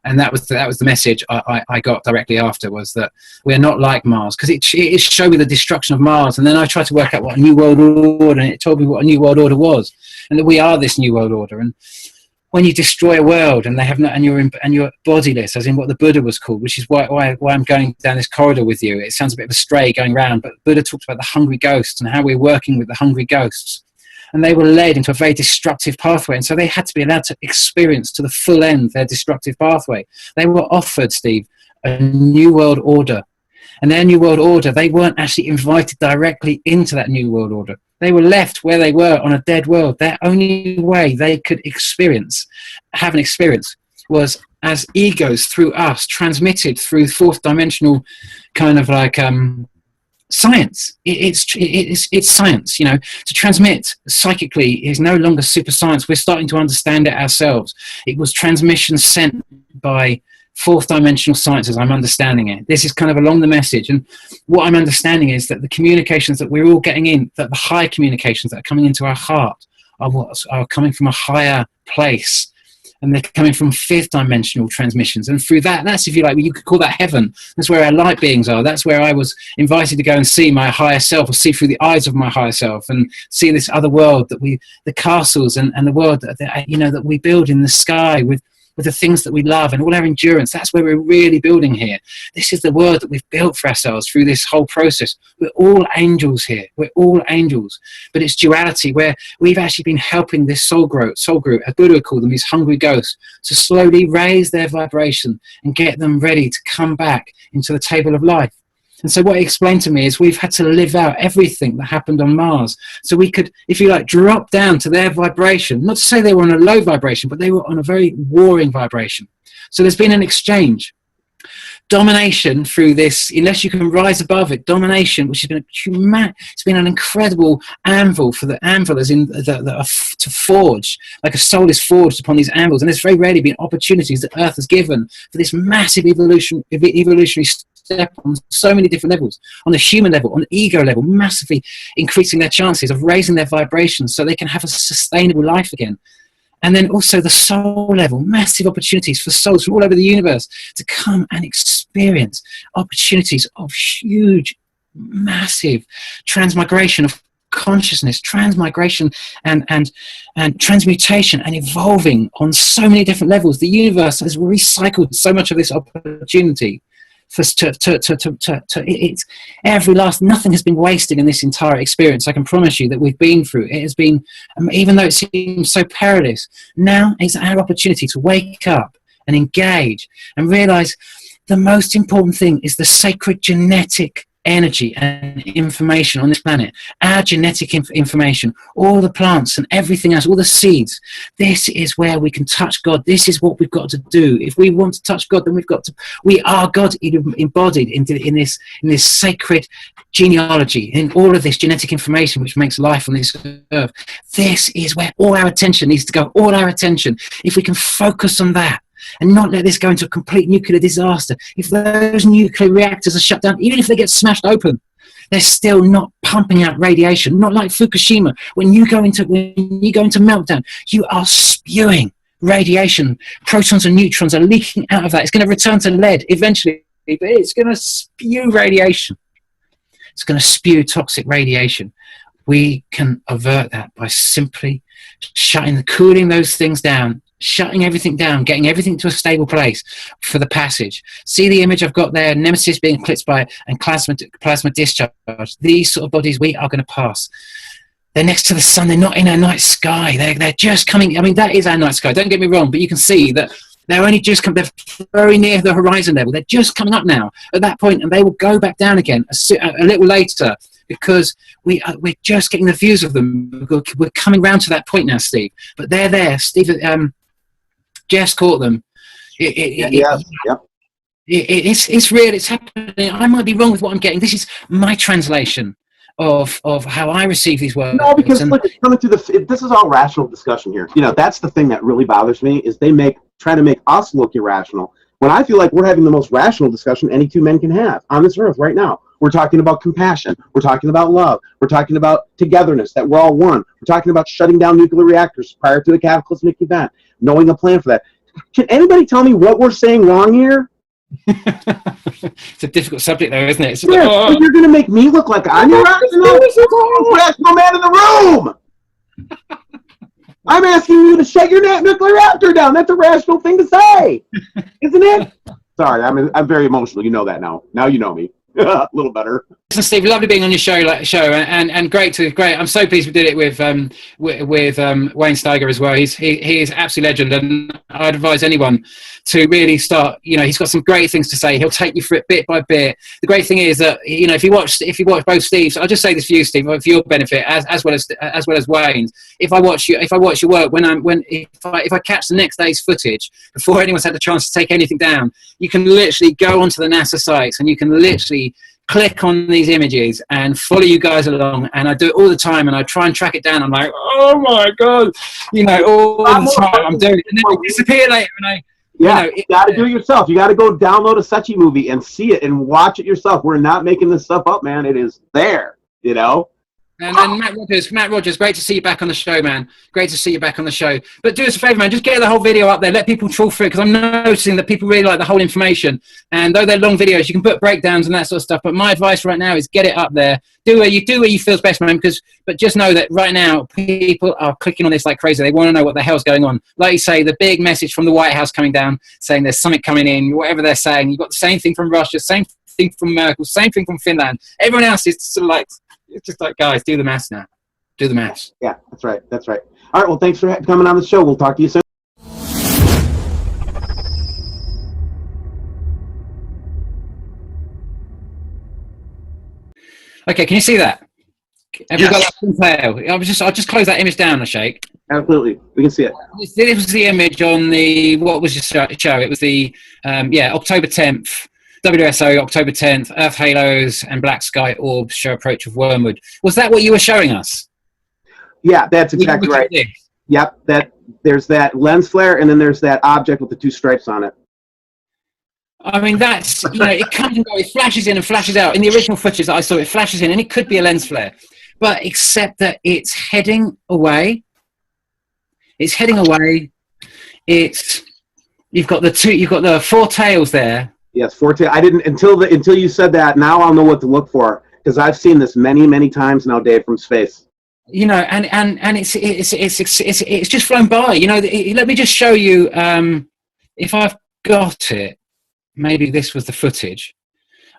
And that was the message I got directly after, was that we're not like Mars, because it showed me the destruction of Mars. And then I tried to work out what a new world order, and it told me what a new world order was, and that we are this new world order. And when you destroy a world and you're bodiless, as in what the Buddha was called, which is why I'm going down this corridor with you. It sounds a bit of a stray going round, but Buddha talked about the hungry ghosts and how we're working with the hungry ghosts. And they were led into a very destructive pathway. And so they had to be allowed to experience to the full end their destructive pathway. They were offered, Steve, a new world order. And their new world order, they weren't actually invited directly into that new world order. They were left where they were on a dead world. Their only way they could have an experience, was as egos through us, transmitted through fourth dimensional kind of like science. It's science. You know, to transmit psychically is no longer super science. We're starting to understand it ourselves. It was transmission sent by fourth dimensional science, as I'm understanding it. This is kind of along the message, and what I'm understanding is that the communications that we're all getting in, that the higher communications that are coming into our heart are coming from a higher place, and they're coming from fifth dimensional transmissions. And through that's, if you like, you could call that heaven. That's where our light beings are. That's where I was invited to go and see my higher self, or see through the eyes of my higher self, and see this other world, that the castles and the world that we build in the sky with the things that we love and all our endurance. That's where we're really building here. This is the world that we've built for ourselves through this whole process. We're all angels here. We're all angels. But it's duality, where we've actually been helping this soul group, as Buddha called them, these hungry ghosts, to slowly raise their vibration and get them ready to come back into the table of life. And so what he explained to me is we've had to live out everything that happened on Mars. So we could, if you like, drop down to their vibration. Not to say they were on a low vibration, but they were on a very warring vibration. So there's been an exchange. Domination through this, unless you can rise above it, domination, which has been it's been an incredible anvil for the anvilers to forge, like a soul is forged upon these anvils. And there's very rarely been opportunities that Earth has given for this massive evolutionary step on so many different levels, on the human level, on the ego level, massively increasing their chances of raising their vibrations so they can have a sustainable life again. And then also the soul level, massive opportunities for souls from all over the universe to come and experience opportunities of huge, massive transmigration of consciousness, transmigration and transmutation and evolving on so many different levels. The universe has recycled so much of this opportunity. Nothing has been wasted in this entire experience. I can promise you that we've been through. It has been, even though it seems so perilous, now is our opportunity to wake up and engage and realize the most important thing is the sacred genetic energy and information on this planet, our genetic information, all the plants and everything else, all the seeds. This is where we can touch God. This is what we've got to do. If we want to touch God, then we are God embodied in this sacred genealogy, in all of this genetic information which makes life on this earth. This is where all our attention needs to go, all our attention. If we can focus on that, and not let this go into a complete nuclear disaster. If those nuclear reactors are shut down, even if they get smashed open, they're still not pumping out radiation. Not like Fukushima. When you go into meltdown, you are spewing radiation. Protons and neutrons are leaking out of that. It's going to return to lead eventually, but it's going to spew radiation. It's going to spew toxic radiation. We can avert that by simply cooling those things down, shutting everything down, getting everything to a stable place for the passage. See the image I've got there, Nemesis being eclipsed by and plasma discharge. These sort of bodies we are going to pass. They're next to the sun. They're not in our night sky. They're just coming. I mean, that is our night sky. Don't get me wrong, but you can see that they're only just come. They're very near the horizon level. They're just coming up now at that point, and they will go back down again a little later, because we're just getting the views of them. We're coming round to that point now, Steve. But they're there. Steve just caught them. It's real. It's happening. I might be wrong with what I'm getting. This is my translation of how I receive these words. No, because look, it's coming to this is all rational discussion here. You know, that's the thing that really bothers me, is they try to make us look irrational, when I feel like we're having the most rational discussion any two men can have on this earth right now. We're talking about compassion. We're talking about love. We're talking about togetherness, that we're all one. We're talking about shutting down nuclear reactors prior to the cataclysmic event, knowing a plan for that. Can anybody tell me what we're saying wrong here? It's a difficult subject, though, isn't it? It's Yeah, but you're going to make me look like I'm irrational? Rational man in the room! I'm asking you to shut your nuclear reactor down. That's a rational thing to say, isn't it? Sorry, I'm very emotional. You know that now. Now you know me. A little better. Listen, Steve, lovely being on your show, and great. I'm so pleased we did it with Wayne Steiger as well. He is absolute legend, and I'd advise anyone to really start. You know, he's got some great things to say. He'll take you through it bit by bit. The great thing is that, you know, if you watch both Steve's, I'll just say this for you, Steve, for your benefit as well as Wayne's. If I watch your work, if I catch the next day's footage before anyone's had the chance to take anything down, you can literally go onto the NASA sites and you can literally click on these images and follow you guys along. And I do it all the time, and I try and track it down. I'm like, oh my God, you know, all the time I'm doing it, and then they disappear later. And you got to do it yourself. You got to go download a Sechi movie and see it and watch it yourself. We're not making this stuff up, man. It is there, you know. And Matt Rogers, great to see you back on the show, man. Great to see you back on the show. But do us a favour, man, just get the whole video up there. Let people trawl through it, because I'm noticing that people really like the whole information. And though they're long videos, you can put breakdowns and that sort of stuff. But my advice right now is get it up there. Do where you feels best, man. But just know that right now people are clicking on this like crazy. They want to know what the hell's going on. Like you say, the big message from the White House coming down, saying there's something coming in, whatever they're saying. You've got the same thing from Russia, same thing from Merkel, same thing from Finland. Everyone else is sort of like, it's just like, guys, do the maths now. Do the maths. Yeah, that's right. That's right. All right. Well, thanks for coming on the show. We'll talk to you soon. Okay, can you see that? Have you got that tail? I'll just close that image down a shake. Absolutely, we can see it. This was the image on the, what was your show? It was the October 10th. WSO, October 10th, Earth halos and black sky orbs show approach of Wormwood. Was that what you were showing us? Yeah, that's exactly right. Yep, there's that lens flare, and then there's that object with the two stripes on it. I mean, that's, you know, it comes and goes, it flashes in and flashes out. In the original footage that I saw, it flashes in, and it could be a lens flare. But except that it's heading away. It's heading away. You've got the four tails there. Yes, 14. I didn't until you said that. Now I'll know what to look for, because I've seen this many times now, Dave, from space. You know, and it's just flown by. You know, let me just show you. If I've got it, maybe this was the footage.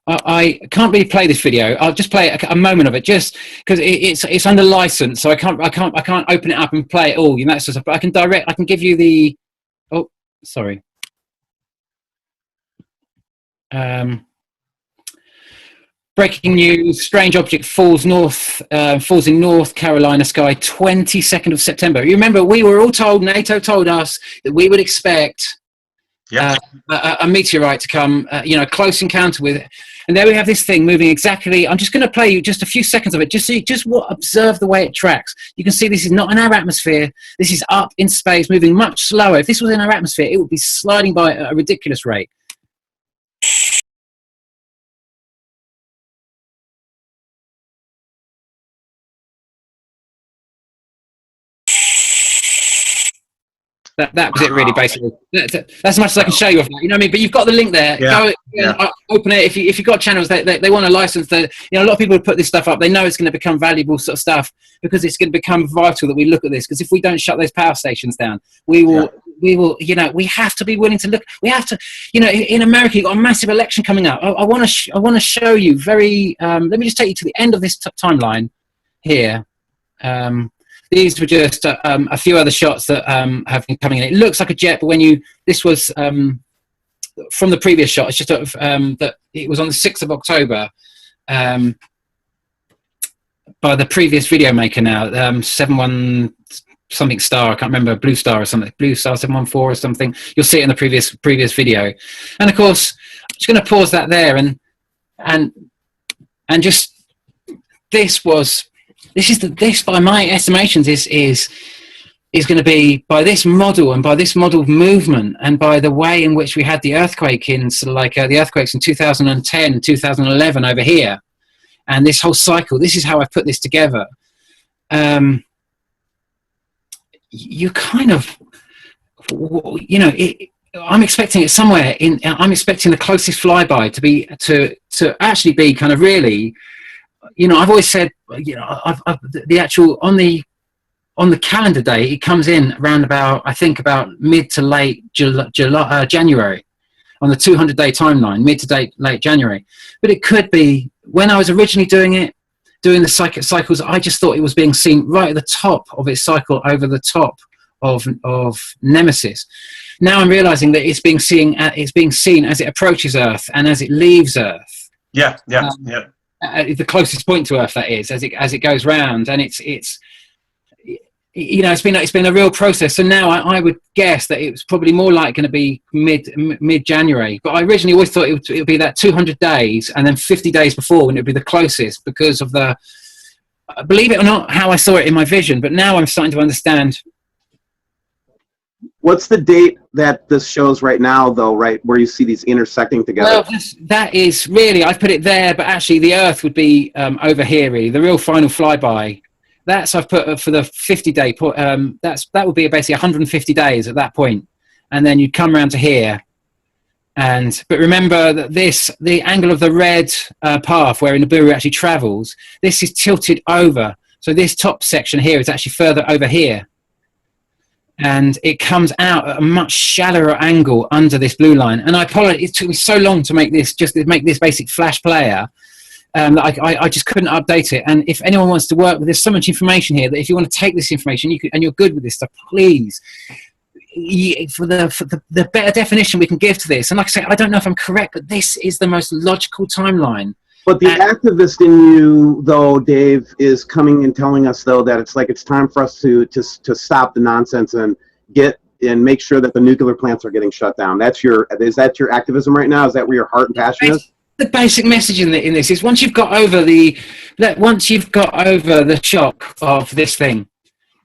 I can't really play this video. I'll just play a moment of it, just because it's under license, so I can't open it up and play it all. You know, that sort of stuff. But I can give you the. Oh, sorry. Breaking news: strange object falls in North Carolina sky, 22nd of September. You remember, we were all told, NATO told us, that we would expect Yeah. A meteorite to come, close encounter with it. And there we have this thing moving exactly. I'm just going to play you just a few seconds of it, just so you observe the way it tracks. You can see this is not in our atmosphere. This is up in space, moving much slower. If this was in our atmosphere, it would be sliding by at a ridiculous rate. That was it, really. Basically, that's as much as I can show you of that. You know what I mean? But you've got the link there. Yeah. Go and open it. If you've got channels, they want a license. That, a lot of people put this stuff up. They know it's going to become valuable sort of stuff because it's going to become vital that we look at this. Because if we don't shut those power stations down, we will. We will. We have to be willing to look. We have to. In America, you've got a massive election coming up. I want to show you very. Let me just take you to the end of this timeline here. These were just a few other shots that have been coming in. It looks like a jet, but this was from the previous shot. It's just that it was on the 6th of October by the previous video maker now, 71 something star. I can't remember, Blue Star or something, Blue Star 714 or something. You'll see it in the previous video. And of course, I'm just going to pause that there and just this by my estimations is going to be, by this model and by this model of movement and by the way in which we had the earthquake in sort of like the earthquakes in 2010 2011 over here, and this whole cycle, this is how I put this together. You kind of, I'm expecting it somewhere I'm expecting the closest flyby to actually be kind of really, I've always said, the actual on the calendar day, it comes in around about, I think, about mid to late January, on the 200-day timeline, mid to late January. But it could be, when I was originally doing the cycles, I just thought it was being seen right at the top of its cycle, over the top of Nemesis. Now I'm realizing that it's being seen as it approaches Earth and as it leaves Earth. Yeah. The closest point to Earth, that is, as it goes round, and it's been a real process. So now I would guess that it was probably more like going to be mid January. But I originally always thought it would be that 200 days and then 50 days before when it would be the closest, because of the, believe it or not, how I saw it in my vision. But now I'm starting to understand. What's the date that this shows right now, though, right, where you see these intersecting together? Well, that is really, I've put it there, but actually the Earth would be over here, really. The real final flyby. That's, I've put for the 50-day, that would be basically 150 days at that point. And then you'd come around to here. But remember that the angle of the red path where Nibiru actually travels, this is tilted over. So this top section here is actually further over here. And it comes out at a much shallower angle under this blue line. And I apologize, it took me so long to make this basic flash player that I just couldn't update it. And if anyone wants to work with, there's so much information here that if you want to take this information, and you're good with this stuff, please, for the better definition we can give to this. And like I say, I don't know if I'm correct, but this is the most logical timeline. But the activist in you, though, Dave, is coming and telling us, though, that it's time for us to stop the nonsense and make sure that the nuclear plants are getting shut down. Is that your activism right now? Is that where your heart and passion is? The basic message in this is, once you've got over the shock of this thing,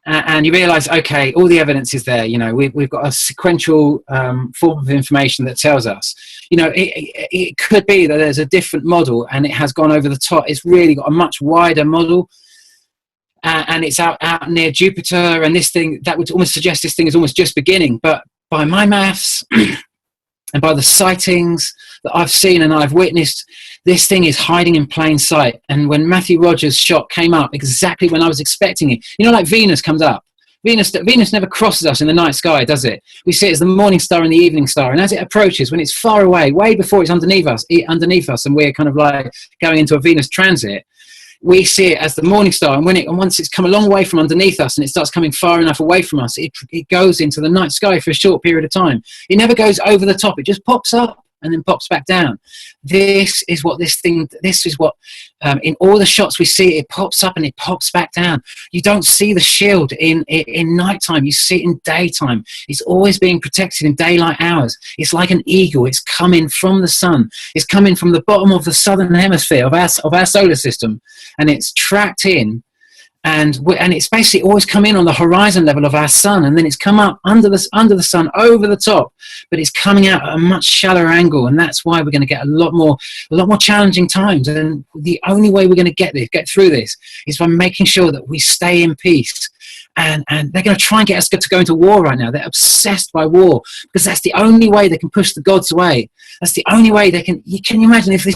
and you realise, okay, all the evidence is there. We've got a sequential form of information that tells us. It could be that there's a different model, and it has gone over the top. It's really got a much wider model, and it's out near Jupiter. And this thing, that would almost suggest this thing is almost just beginning. But by my maths, and by the sightings that I've seen and I've witnessed, this thing is hiding in plain sight. And when Matthew Rogers' shot came up, exactly when I was expecting it, like Venus comes up. Venus never crosses us in the night sky, does it? We see it as the morning star and the evening star. And as it approaches, when it's far away, way before it's underneath us, and we're kind of like going into a Venus transit, we see it as the morning star. And once it's come a long way from underneath us and it starts coming far enough away from us, it goes into the night sky for a short period of time. It never goes over the top. It just pops up and then pops back down. This is what in all the shots we see, it pops up and it pops back down. You don't see the shield in nighttime, you see it in daytime. It's always being protected in daylight hours. It's like an eagle. It's coming from the sun. It's coming from the bottom of the southern hemisphere of our solar system, and it's tracked in. And it's basically always come in on the horizon level of our sun, and then it's come up under the sun, over the top, but it's coming out at a much shallower angle, and that's why we're going to get a lot more challenging times. And the only way we're going to get through this is by making sure that we stay in peace. And they're going to try and get us to go into war right now. They're obsessed by war because that's the only way they can push the gods away. That's the only way they can. Can you imagine if this